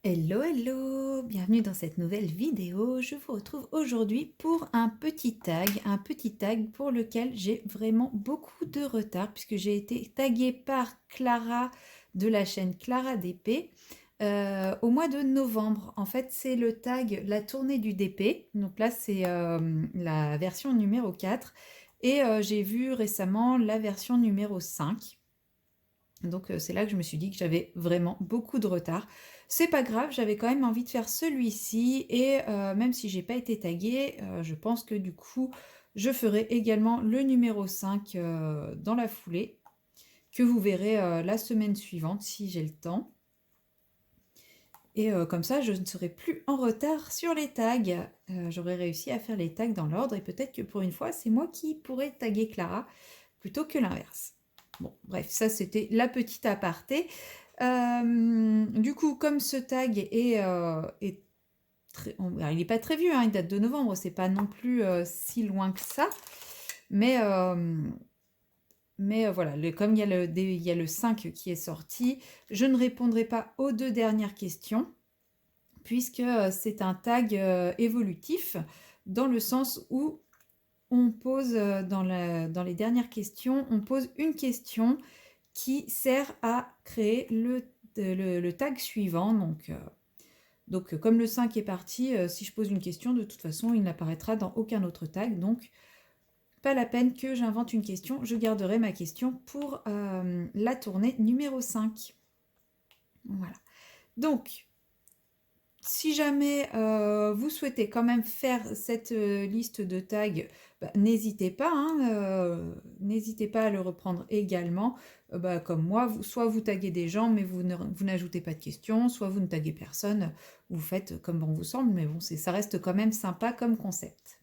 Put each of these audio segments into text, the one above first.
Hello, hello! Bienvenue dans cette nouvelle vidéo. Je vous retrouve aujourd'hui pour un petit tag pour lequel j'ai vraiment beaucoup de retard puisque j'ai été taguée par Clara de la chaîne Clara DP au mois de novembre. En fait, c'est le tag La tournée du DP. Donc là, c'est la version numéro 4 et j'ai vu récemment la version numéro 5. Donc c'est là que je me suis dit que j'avais vraiment beaucoup de retard. C'est pas grave, j'avais quand même envie de faire celui-ci et même si j'ai pas été taguée, je pense que du coup, je ferai également le numéro 5 dans la foulée, que vous verrez la semaine suivante si j'ai le temps. Et comme ça, je ne serai plus en retard sur les tags. J'aurai réussi à faire les tags dans l'ordre et peut-être que pour une fois, c'est moi qui pourrais taguer Clara plutôt que l'inverse. Bon, bref, ça c'était la petite aparté. Du coup, comme ce tag est très, alors, il n'est pas très vieux, hein, il date de novembre, c'est pas non plus si loin que ça. Mais, voilà, comme il y a le 5 qui est sorti, je ne répondrai pas aux deux dernières questions, puisque c'est un tag évolutif, dans le sens où on pose, dans les dernières questions, on pose une question qui sert à créer le tag suivant. Donc, comme le 5 est parti, si je pose une question, de toute façon, il n'apparaîtra dans aucun autre tag. Donc, pas la peine que j'invente une question. Je garderai ma question pour la tournée numéro 5. Voilà. Donc, si jamais vous souhaitez quand même faire cette liste de tags, bah, n'hésitez pas, hein, n'hésitez pas à le reprendre également. Bah, comme moi, soit vous taguez des gens, mais vous n'ajoutez pas de questions, soit vous ne taguez personne, vous faites comme bon vous semble, mais bon, ça reste quand même sympa comme concept.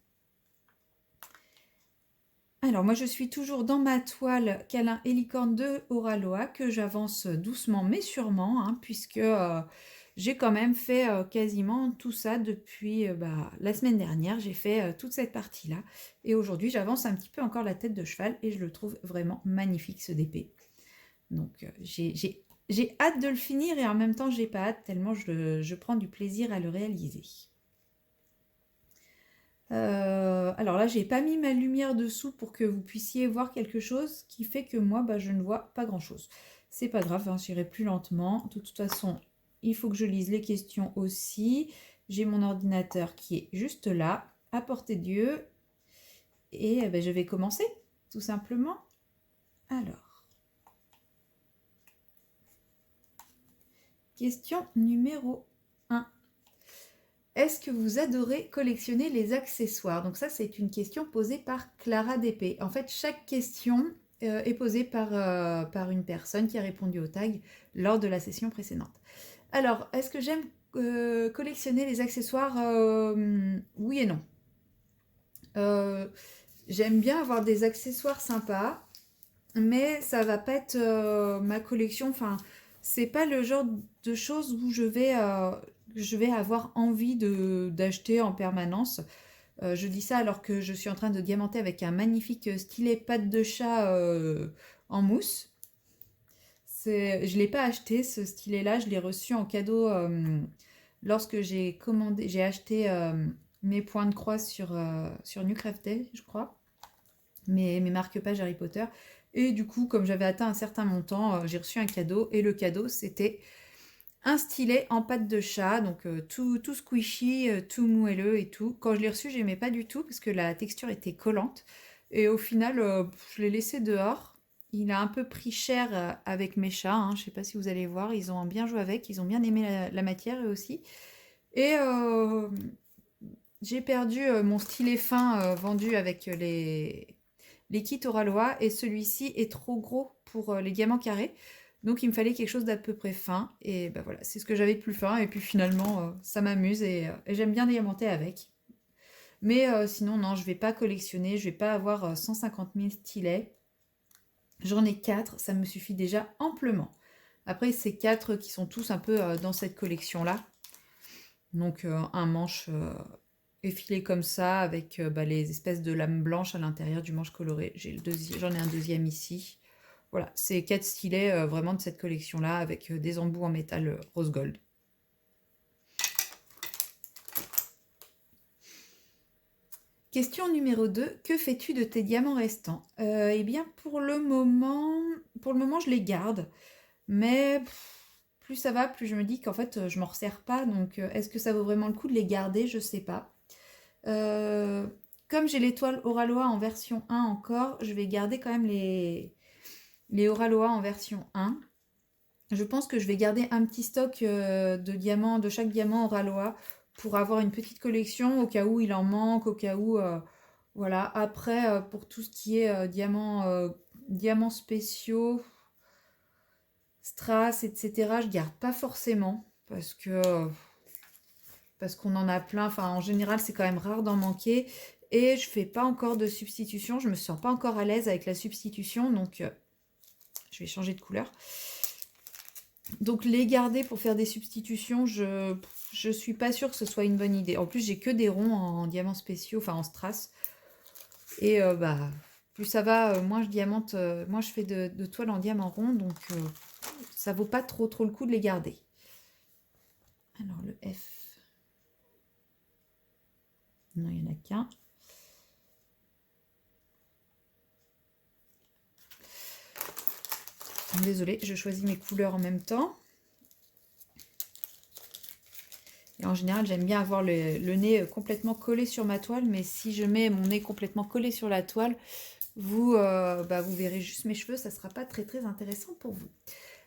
Alors moi je suis toujours dans ma toile câlin et licorne de Oraloa que j'avance doucement mais sûrement, hein, puisque j'ai quand même fait quasiment tout ça depuis la semaine dernière. J'ai fait toute cette partie-là et aujourd'hui j'avance un petit peu encore la tête de cheval et je le trouve vraiment magnifique ce DP. Donc j'ai hâte de le finir et en même temps j'ai pas hâte tellement je prends du plaisir à le réaliser. Alors là, j'ai pas mis ma lumière dessous pour que vous puissiez voir quelque chose qui fait que moi, je ne vois pas grand-chose. C'est pas grave, hein, j'irai plus lentement. De toute façon, il faut que je lise les questions aussi. J'ai mon ordinateur qui est juste là, à portée d'yeux. Et je vais commencer, tout simplement. Alors, question numéro 1. Est-ce que vous adorez collectionner les accessoires? Donc ça, c'est une question posée par Clara DP. En fait, chaque question est posée par une personne qui a répondu au tag lors de la session précédente. Alors, est-ce que j'aime collectionner les accessoires? Oui et non. J'aime bien avoir des accessoires sympas, mais ça va pas être ma collection. Enfin, c'est pas le genre de choses où je vais avoir envie d'acheter en permanence. Je dis ça alors que je suis en train de diamanter avec un magnifique stylet patte de chat en mousse. Je ne l'ai pas acheté ce stylet-là, je l'ai reçu en cadeau lorsque j'ai acheté mes points de croix sur New Crafted, je crois, mes marque-pages Harry Potter. Et du coup, comme j'avais atteint un certain montant, j'ai reçu un cadeau. Et le cadeau, c'était un stylet en pâte de chat, donc tout squishy, tout moelleux et tout. Quand je l'ai reçu, j'aimais pas du tout parce que la texture était collante. Et au final, je l'ai laissé dehors. Il a un peu pris cher avec mes chats, hein. Je sais pas si vous allez voir, ils ont bien joué avec, ils ont bien aimé la matière eux aussi. Et j'ai perdu mon stylet fin vendu avec les kits Oralois et celui-ci est trop gros pour les diamants carrés. Donc il me fallait quelque chose d'à peu près fin et voilà, c'est ce que j'avais de plus fin et puis finalement ça m'amuse et j'aime bien diamanter avec. Mais sinon non, je vais pas collectionner, je vais pas avoir 150 000 stylets. J'en ai 4, ça me suffit déjà amplement. Après c'est 4 qui sont tous un peu dans cette collection-là. Donc un manche effilé comme ça avec les espèces de lames blanches à l'intérieur du manche coloré. J'en ai un deuxième ici. Voilà, c'est 4 stylets vraiment de cette collection-là avec des embouts en métal rose gold. Question numéro 2. Que fais-tu de tes diamants restants? Eh bien, pour le moment, je les garde. Mais plus ça va, plus je me dis qu'en fait, je m'en resserre pas. Donc, est-ce que ça vaut vraiment le coup de les garder? Je sais pas. Euh, Comme j'ai l'étoile Oraloa en version 1 encore, je vais garder quand même les Oraloa en version 1. Je pense que je vais garder un petit stock de diamants, de chaque diamant Oraloa, pour avoir une petite collection au cas où il en manque, au cas où... voilà. Après, pour tout ce qui est diamants spéciaux, strass, etc., je garde pas forcément, parce qu'on en a plein. Enfin, en général, c'est quand même rare d'en manquer. Et je fais pas encore de substitution. Je me sens pas encore à l'aise avec la substitution. Donc, je vais changer de couleur. Donc, les garder pour faire des substitutions, je suis pas sûre que ce soit une bonne idée. En plus, j'ai que des ronds en diamants spéciaux, enfin en strass. Et bah, plus ça va, moins je diamante, moins je fais de toiles en diamant rond. Donc, ça vaut pas trop le coup de les garder. Alors, le F. Non, il n'y en a qu'un. Désolée, je choisis mes couleurs en même temps. Et en général, j'aime bien avoir le nez complètement collé sur ma toile, mais si je mets mon nez complètement collé sur la toile, vous verrez juste mes cheveux, ça ne sera pas très intéressant pour vous.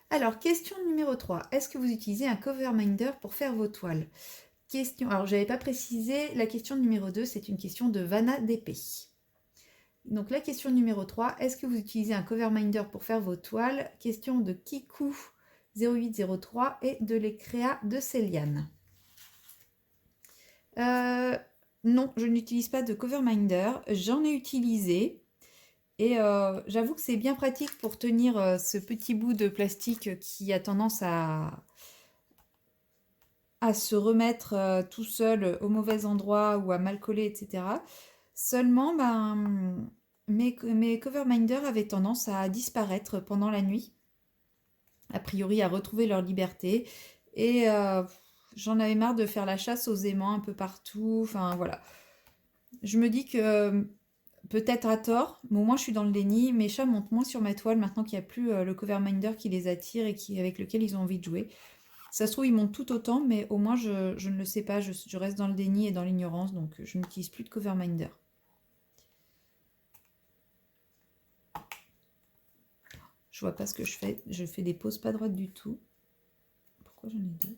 Alors, question numéro 3. Est-ce que vous utilisez un cover minder pour faire vos toiles? Alors, je n'avais pas précisé, la question numéro 2, c'est une question de Vanna DP. Donc la question numéro 3, est-ce que vous utilisez un cover minder pour faire vos toiles? Question de Kikou 0803 et de l'Ecréa de Céliane. Non, je n'utilise pas de cover minder, j'en ai utilisé et j'avoue que c'est bien pratique pour tenir ce petit bout de plastique qui a tendance à se remettre tout seul au mauvais endroit ou à mal coller, etc. Seulement, mes cover minders avaient tendance à disparaître pendant la nuit, a priori à retrouver leur liberté. Et j'en avais marre de faire la chasse aux aimants un peu partout. Enfin voilà. Je me dis que peut-être à tort, mais au moins je suis dans le déni. Mes chats montent moins sur ma toile maintenant qu'il n'y a plus le cover minder qui les attire et avec lequel ils ont envie de jouer. Ça se trouve, ils montent tout autant, mais au moins je ne le sais pas. Je reste dans le déni et dans l'ignorance, donc je n'utilise plus de cover minder. Je vois pas ce que je fais. Je fais des poses pas droites du tout. Pourquoi j'en ai deux?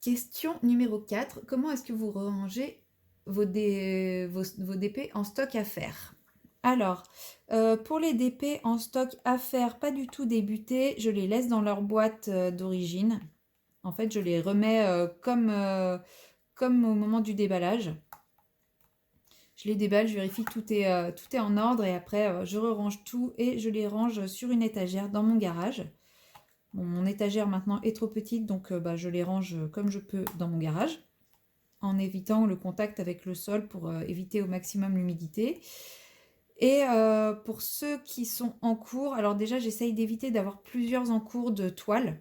Question numéro 4. Comment est-ce que vous rangez vos DP en stock à faire? Alors, pour les DP en stock à faire, pas du tout débutés, je les laisse dans leur boîte d'origine. En fait, je les remets comme au moment du déballage. Je les déballe, je vérifie que tout est en ordre et après je range tout et je les range sur une étagère dans mon garage. Bon, mon étagère maintenant est trop petite donc je les range comme je peux dans mon garage en évitant le contact avec le sol pour éviter au maximum l'humidité. Et pour ceux qui sont en cours, alors déjà j'essaye d'éviter d'avoir plusieurs en cours de toiles,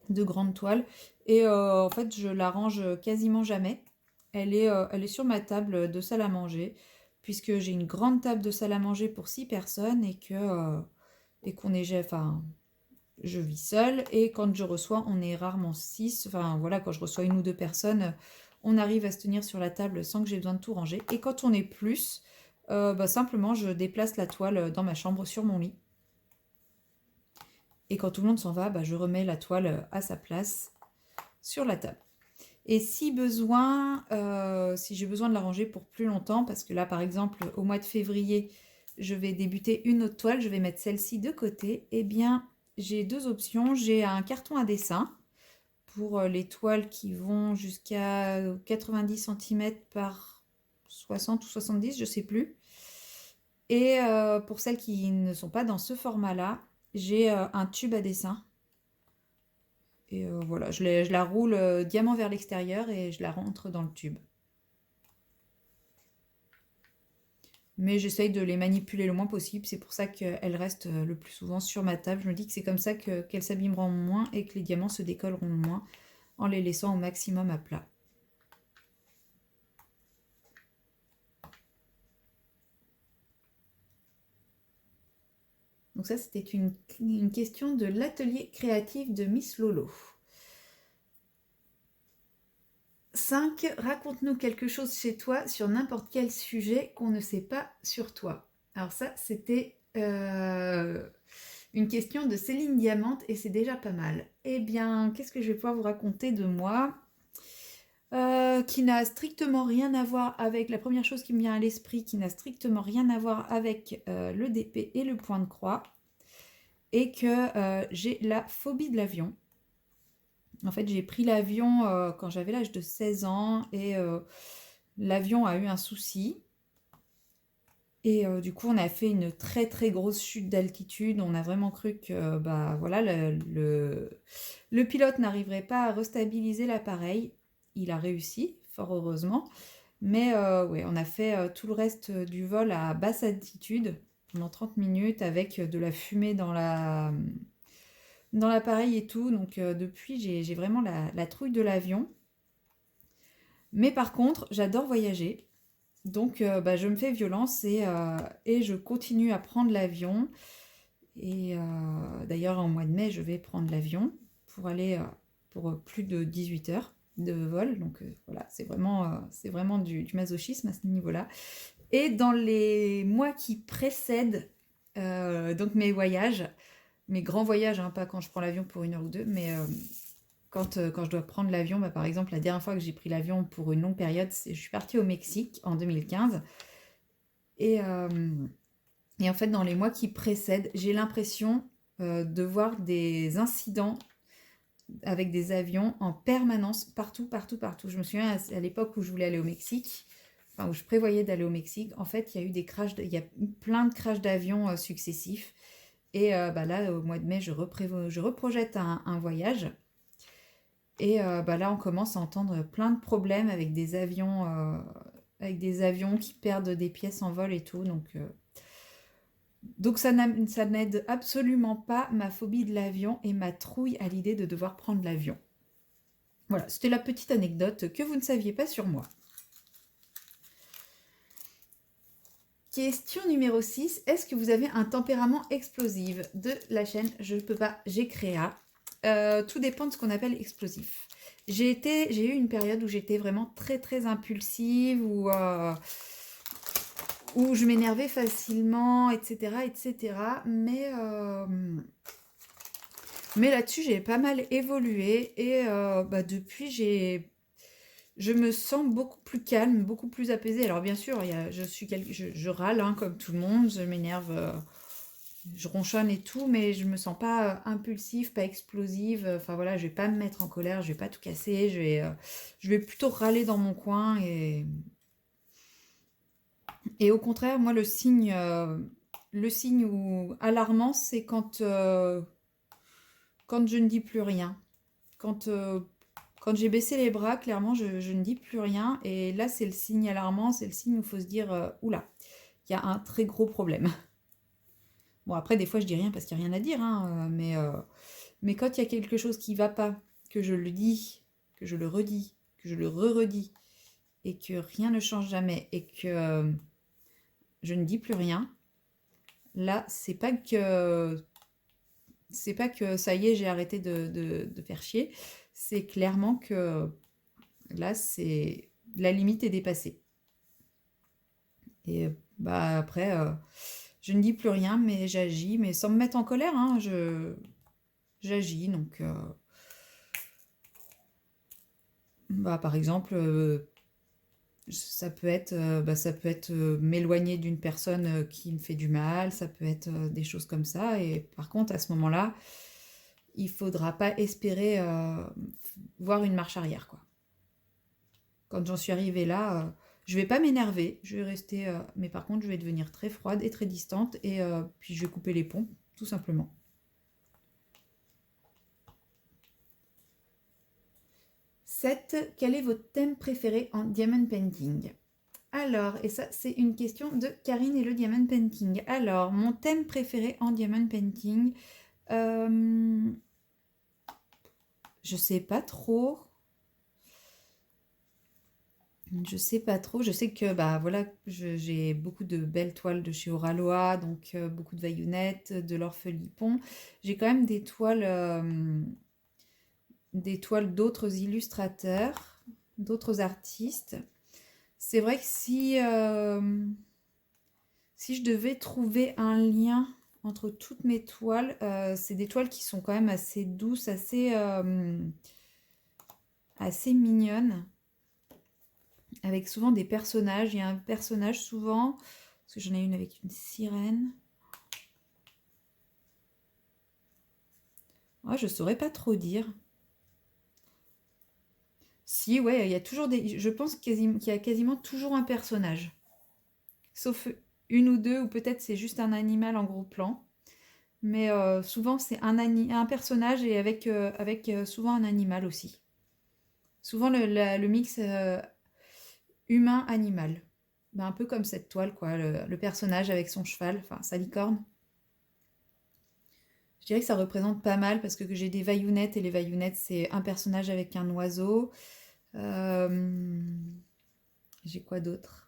de grandes toiles et en fait je la range quasiment jamais. Elle est sur ma table de salle à manger, puisque j'ai une grande table de salle à manger pour 6 personnes et qu'on est, enfin, je vis seule et quand je reçois, on est rarement 6. Enfin voilà, quand je reçois une ou deux personnes, on arrive à se tenir sur la table sans que j'ai besoin de tout ranger. Et quand on est plus, simplement je déplace la toile dans ma chambre sur mon lit. Et quand tout le monde s'en va, je remets la toile à sa place sur la table. Et si besoin, si j'ai besoin de la ranger pour plus longtemps, parce que là par exemple au mois de février, je vais débuter une autre toile, je vais mettre celle-ci de côté, eh bien j'ai deux options. J'ai un carton à dessin pour les toiles qui vont jusqu'à 90 cm par 60 ou 70, je ne sais plus. Et pour celles qui ne sont pas dans ce format-là, j'ai un tube à dessin. Et voilà, je la roule diamant vers l'extérieur et je la rentre dans le tube. Mais j'essaye de les manipuler le moins possible. C'est pour ça qu'elles restent le plus souvent sur ma table. Je me dis que c'est comme ça qu'elles s'abîmeront moins et que les diamants se décolleront moins. en les laissant au maximum à plat. Donc ça, c'était une question de l'atelier créatif de Miss Lolo. 5. Raconte-nous quelque chose chez toi sur n'importe quel sujet qu'on ne sait pas sur toi. Alors ça, c'était une question de Céline Diamante et c'est déjà pas mal. Eh bien, qu'est-ce que je vais pouvoir vous raconter de moi qui n'a strictement rien à voir avec la première chose qui me vient à l'esprit, qui n'a strictement rien à voir avec le DP et le point de croix, et que j'ai la phobie de l'avion. En fait, j'ai pris l'avion quand j'avais l'âge de 16 ans et l'avion a eu un souci. Et du coup, on a fait une très très grosse chute d'altitude. On a vraiment cru que bah, voilà, le pilote n'arriverait pas à restabiliser l'appareil. Il a réussi, fort heureusement. Mais ouais, on a fait tout le reste du vol à basse altitude pendant 30 minutes avec de la fumée dans l'appareil et tout. Donc depuis, j'ai vraiment la trouille de l'avion. Mais par contre, j'adore voyager. Donc bah, je me fais violence et je continue à prendre l'avion. Et d'ailleurs, en mois de mai, je vais prendre l'avion pour aller pour plus de 18 heures de vol. Donc voilà, c'est vraiment du masochisme à ce niveau-là. Et dans les mois qui précèdent donc mes voyages, mes grands voyages, hein, pas quand je prends l'avion pour 1 heure ou 2, mais quand je dois prendre l'avion, bah, par exemple, la dernière fois que j'ai pris l'avion pour une longue période, je suis partie au Mexique en 2015. Et, et en fait, dans les mois qui précèdent, j'ai l'impression de voir des incidents avec des avions en permanence, partout, partout, partout. Je me souviens à l'époque où je voulais aller au Mexique, enfin où je prévoyais d'aller au Mexique, en fait, il y a eu il y a plein de crashs d'avions successifs. Et bah là, au mois de mai, je reprojette un voyage. Et bah là, on commence à entendre plein de problèmes avec des avions qui perdent des pièces en vol et tout. Donc ça n'aide absolument pas ma phobie de l'avion et ma trouille à l'idée de devoir prendre l'avion. Voilà, c'était la petite anecdote que vous ne saviez pas sur moi. Question numéro 6. Est-ce que vous avez un tempérament explosif? De la chaîne Je peux pas, j'ai créa. Tout dépend de ce qu'on appelle explosif. J'ai eu une période où j'étais vraiment très très impulsive, où je m'énervais facilement, etc. etc. Mais là-dessus, j'ai pas mal évolué et bah, depuis, je me sens beaucoup plus calme, beaucoup plus apaisée. Alors bien sûr, je râle hein, comme tout le monde, je m'énerve, je ronchonne et tout, mais je me sens pas impulsive, pas explosive. Enfin voilà, je vais pas me mettre en colère, je vais pas tout casser, je vais plutôt râler dans mon coin et au contraire, moi le signe alarmant, c'est quand je ne dis plus rien. Quand, quand j'ai baissé les bras, clairement, je ne dis plus rien. Et là, c'est le signe alarmant, c'est le signe où il faut se dire, oula, il y a un très gros problème. Bon, après, des fois, je dis rien parce qu'il n'y a rien à dire, hein, mais quand il y a quelque chose qui ne va pas, que je le dis, que je le redis, que je le re-redis, et que rien ne change jamais, et que je ne dis plus rien, là, c'est pas que ça y est, j'ai arrêté de faire chier. C'est clairement que là, la limite est dépassée. Et bah après, je ne dis plus rien, mais j'agis, mais sans me mettre en colère, hein, j'agis. Donc, bah, par exemple, ça peut être m'éloigner d'une personne qui me fait du mal, ça peut être des choses comme ça. Et par contre, à ce moment-là, il faudra pas espérer voir une marche arrière, quoi. Quand j'en suis arrivée là, je vais pas m'énerver, je vais rester, mais par contre, je vais devenir très froide et très distante, et puis je vais couper les ponts, tout simplement. 7. Quel est votre thème préféré en diamond painting? Alors, et ça, c'est une question de Karine et le diamond painting. Alors, mon thème préféré en diamond painting, Je sais pas trop. Je sais pas trop. Je sais que bah voilà, j'ai beaucoup de belles toiles de chez Oraloa, donc beaucoup de vaillounettes, de l'orphelipon. J'ai quand même des toiles d'autres illustrateurs, d'autres artistes. C'est vrai que si je devais trouver un lien entre toutes mes toiles, c'est des toiles qui sont quand même assez douces, assez mignonnes, avec souvent des personnages. Il y a un personnage souvent, parce que j'en ai une avec une sirène. Ouais, je saurais pas trop dire. Si, ouais, il y a toujours des. Je pense qu'il y a quasiment toujours un personnage. Sauf une ou deux, ou peut-être c'est juste un animal en gros plan. Mais souvent c'est un personnage et avec souvent un animal aussi. Souvent le mix humain-animal. Ben, un peu comme cette toile, quoi. Le personnage avec son cheval, enfin sa licorne. Je dirais que ça représente pas mal parce que j'ai des vaillounettes et les vaillounettes c'est un personnage avec un oiseau. Euh, j'ai quoi d'autre?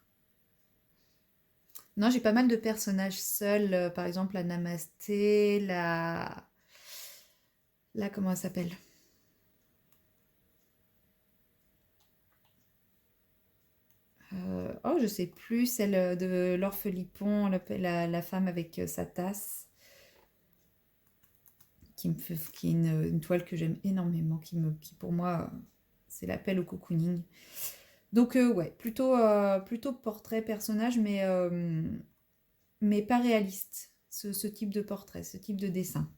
Non, j'ai pas mal de personnages seuls, par exemple la Namasté, comment elle s'appelle? Oh, je sais plus, celle de l'orphelipon, la femme avec sa tasse, qui est une toile que j'aime énormément, qui pour moi, c'est l'appel au cocooning. Donc, ouais, plutôt portrait personnage, mais pas réaliste, ce type de portrait, ce type de dessin.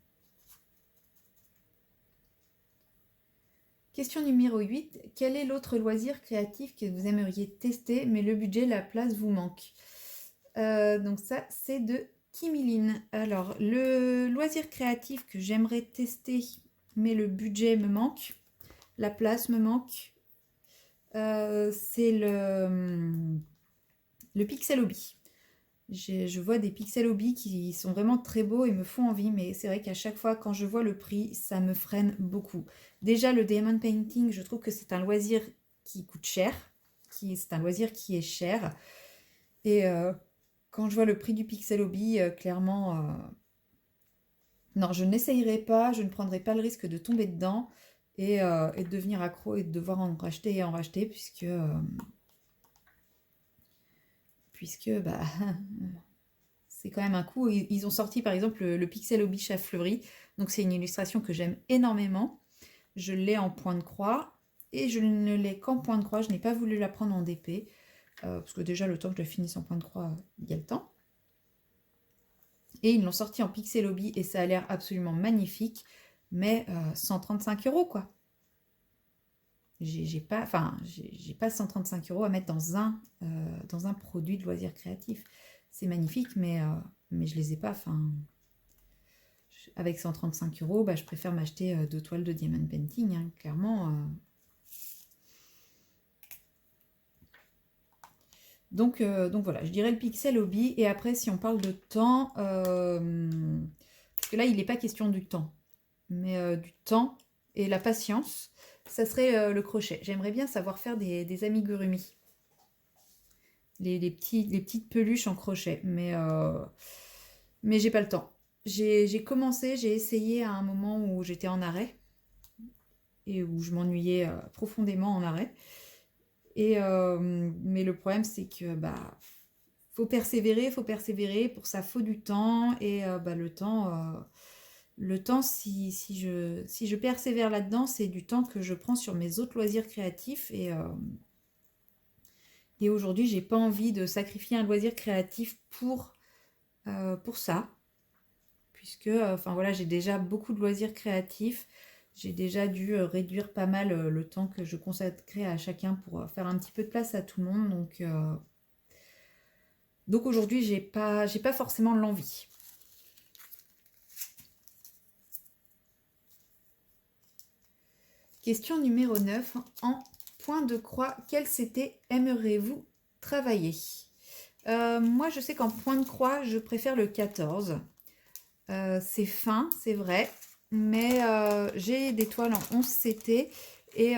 Question numéro 8. Quel est l'autre loisir créatif que vous aimeriez tester, mais le budget, la place vous manque? Donc ça, c'est de Kimiline. Alors, le loisir créatif que j'aimerais tester, mais le budget me manque, la place me manque, c'est le Pixel Hobby. Je vois des Pixel Hobby qui sont vraiment très beaux et me font envie, mais c'est vrai qu'à chaque fois, quand je vois le prix, ça me freine beaucoup. Déjà, le Diamond Painting, je trouve que c'est un loisir qui coûte cher, c'est un loisir qui est cher. Et quand je vois le prix du Pixel Hobby, clairement, non, je n'essayerai pas, je ne prendrai pas le risque de tomber dedans et de devenir accro et de devoir en racheter et en racheter, puisque bah, c'est quand même un coût. Ils ont sorti par exemple le Pixel Hobby Chat Fleuri, donc c'est une illustration que j'aime énormément. Je l'ai en point de croix et je ne l'ai qu'en point de croix, je n'ai pas voulu la prendre en DP, parce que déjà le temps que je la finisse en point de croix, il y a le temps. Et ils l'ont sorti en Pixel Hobby et ça a l'air absolument magnifique, mais 135 € quoi. J'ai pas 135 € à mettre dans un produit de loisir créatif. C'est magnifique, mais je les ai pas. Enfin, avec 135 €, bah, je préfère m'acheter 2 toiles de Diamond Painting, hein, clairement. Donc voilà, je dirais le Pixel Hobby. Et après, si on parle de temps, parce que là, il n'est pas question du temps, mais du temps et la patience, ça serait le crochet. J'aimerais bien savoir faire des amigurumi, les petites peluches en crochet, mais j'ai pas le temps. J'ai commencé, j'ai essayé à un moment où j'étais en arrêt et où je m'ennuyais profondément en arrêt. Mais le problème, c'est que bah, faut persévérer. Pour ça, faut du temps. Et bah, le temps si je persévère là-dedans, c'est du temps que je prends sur mes autres loisirs créatifs. Et aujourd'hui, j'ai pas envie de sacrifier un loisir créatif pour ça. Puisque, enfin voilà, j'ai déjà beaucoup de loisirs créatifs. J'ai déjà dû réduire pas mal le temps que je consacrais à chacun pour faire un petit peu de place à tout le monde. Donc aujourd'hui, j'ai pas forcément l'envie. Question numéro 9. En point de croix, quel CT aimeriez-vous travailler? Moi, je sais qu'en point de croix, je préfère le 14. C'est fin, c'est vrai. Mais j'ai des toiles en 11 CT et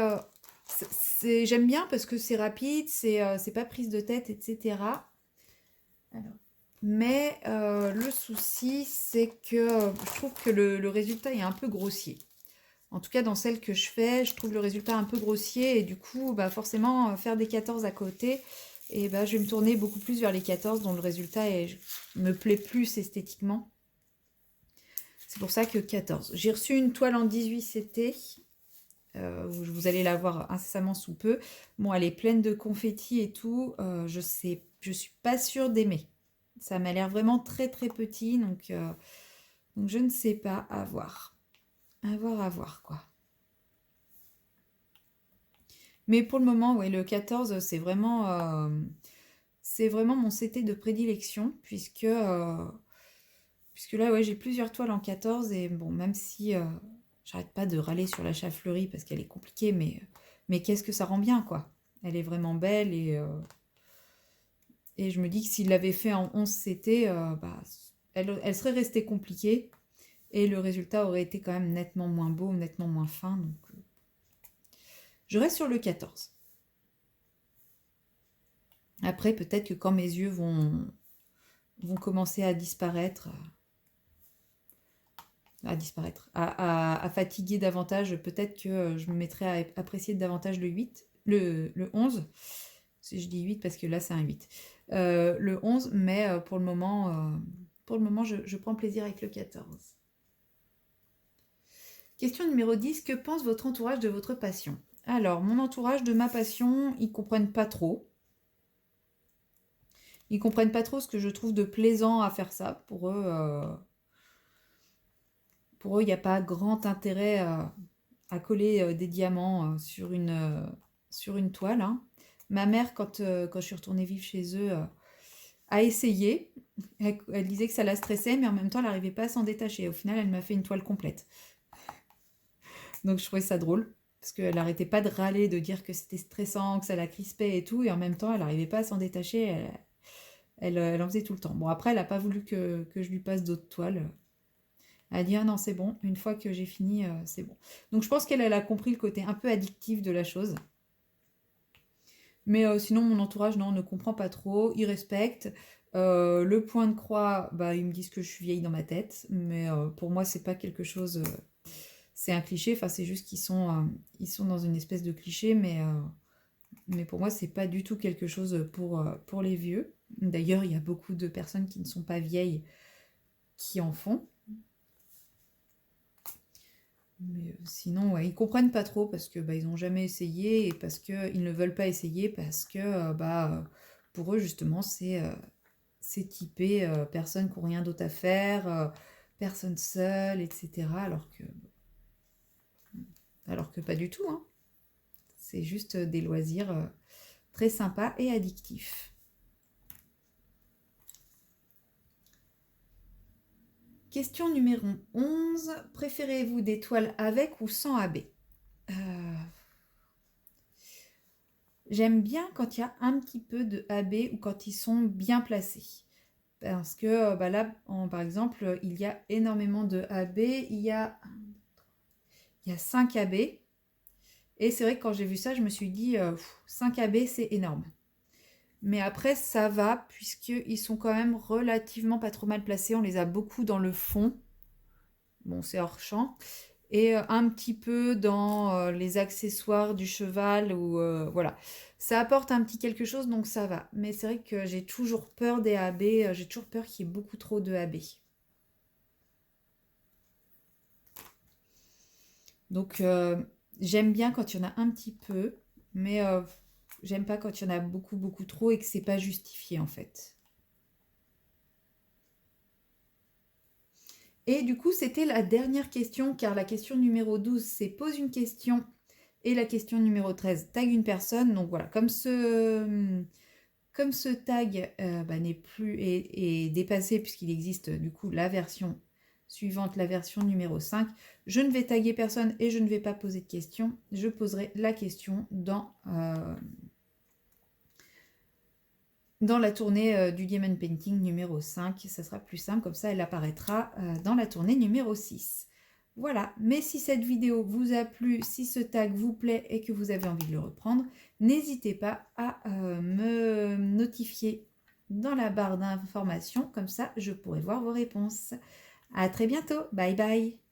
j'aime bien parce que c'est rapide, c'est pas prise de tête, etc. Alors, mais le souci, c'est que je trouve que le résultat est un peu grossier. En tout cas, dans celle que je fais, je trouve le résultat un peu grossier et du coup, bah, forcément, faire des 14 à côté, et bah, je vais me tourner beaucoup plus vers les 14 dont le résultat me plaît plus esthétiquement. C'est pour ça que 14. J'ai reçu une toile en 18 CT, où vous allez la voir incessamment sous peu. Bon, elle est pleine de confettis et tout. Je suis pas sûre d'aimer. Ça m'a l'air vraiment très très petit, donc je ne sais pas, à voir. À voir quoi. Mais pour le moment, ouais, le 14, c'est vraiment mon CT de prédilection, puisque là, ouais, j'ai plusieurs toiles en 14, et bon, même si j'arrête pas de râler sur l'achat fleuri parce qu'elle est compliquée, mais qu'est-ce que ça rend bien, quoi. Elle est vraiment belle, et je me dis que s'il l'avait fait en 11 CT, bah, elle serait restée compliquée, et le résultat aurait été quand même nettement moins beau, nettement moins fin, donc je reste sur le 14. Après, peut-être que quand mes yeux vont commencer à fatiguer davantage, peut-être que je me mettrai à apprécier davantage le 8, le 11. Si je dis 8 parce que là c'est un 8. Le 11, mais pour le moment je prends plaisir avec le 14. Question numéro 10. Que pense votre entourage de votre passion? Alors, mon entourage de ma passion, ils comprennent pas trop. Ils comprennent pas trop ce que je trouve de plaisant à faire ça. Pour eux, il n'y a pas grand intérêt à coller des diamants sur une toile, hein. Ma mère, quand je suis retournée vivre chez eux, a essayé. Elle disait que ça la stressait, mais en même temps, elle n'arrivait pas à s'en détacher. Au final, elle m'a fait une toile complète. Donc, je trouvais ça drôle, parce qu'elle n'arrêtait pas de râler, de dire que c'était stressant, que ça la crispait et tout, et en même temps, elle n'arrivait pas à s'en détacher. Elle en faisait tout le temps. Bon, après, elle n'a pas voulu que je lui passe d'autres toiles. Elle a dit, ah non, c'est bon, une fois que j'ai fini, c'est bon. Donc je pense qu'elle a compris le côté un peu addictif de la chose. Mais sinon, mon entourage, non, ne comprend pas trop, il respecte. Le point de croix, bah, ils me disent que je suis vieille dans ma tête, mais pour moi, c'est pas quelque chose. C'est un cliché, enfin, c'est juste ils sont dans une espèce de cliché, mais pour moi, c'est pas du tout quelque chose pour les vieux. D'ailleurs, il y a beaucoup de personnes qui ne sont pas vieilles qui en font. Mais sinon, ouais, ils comprennent pas trop parce que bah, ils ont jamais essayé et parce que ils ne veulent pas essayer parce que pour eux justement c'est typé personnes qui n'ont rien d'autre à faire, personne seule, etc. Alors que pas du tout, hein. C'est juste des loisirs très sympas et addictifs. Question numéro 11. Préférez-vous des toiles avec ou sans AB? J'aime bien quand il y a un petit peu de AB ou quand ils sont bien placés. Parce que bah là, par exemple, il y a énormément de AB. Il y a 5 AB. Et c'est vrai que quand j'ai vu ça, je me suis dit, 5 AB, c'est énorme. Mais après, ça va, puisqu'ils sont quand même relativement pas trop mal placés. On les a beaucoup dans le fond. Bon, c'est hors champ. Et un petit peu dans les accessoires du cheval ou voilà. Ça apporte un petit quelque chose, donc ça va. Mais c'est vrai que j'ai toujours peur des AB, j'ai toujours peur qu'il y ait beaucoup trop de AB. Donc j'aime bien quand il y en a un petit peu, mais j'aime pas quand il y en a beaucoup beaucoup trop et que c'est pas justifié en fait. Et du coup, c'était la dernière question, car la question numéro 12, c'est pose une question. Et la question numéro 13, tag une personne. Donc voilà, comme ce tag n'est plus est dépassé, puisqu'il existe du coup la version suivante, la version numéro 5, je ne vais taguer personne et je ne vais pas poser de questions. Je poserai la question dans la tournée du Diamond Painting numéro 5. Ça sera plus simple, comme ça elle apparaîtra dans la tournée numéro 6. Voilà, mais si cette vidéo vous a plu, si ce tag vous plaît et que vous avez envie de le reprendre, n'hésitez pas à me notifier dans la barre d'informations, comme ça je pourrai voir vos réponses. À très bientôt, bye bye.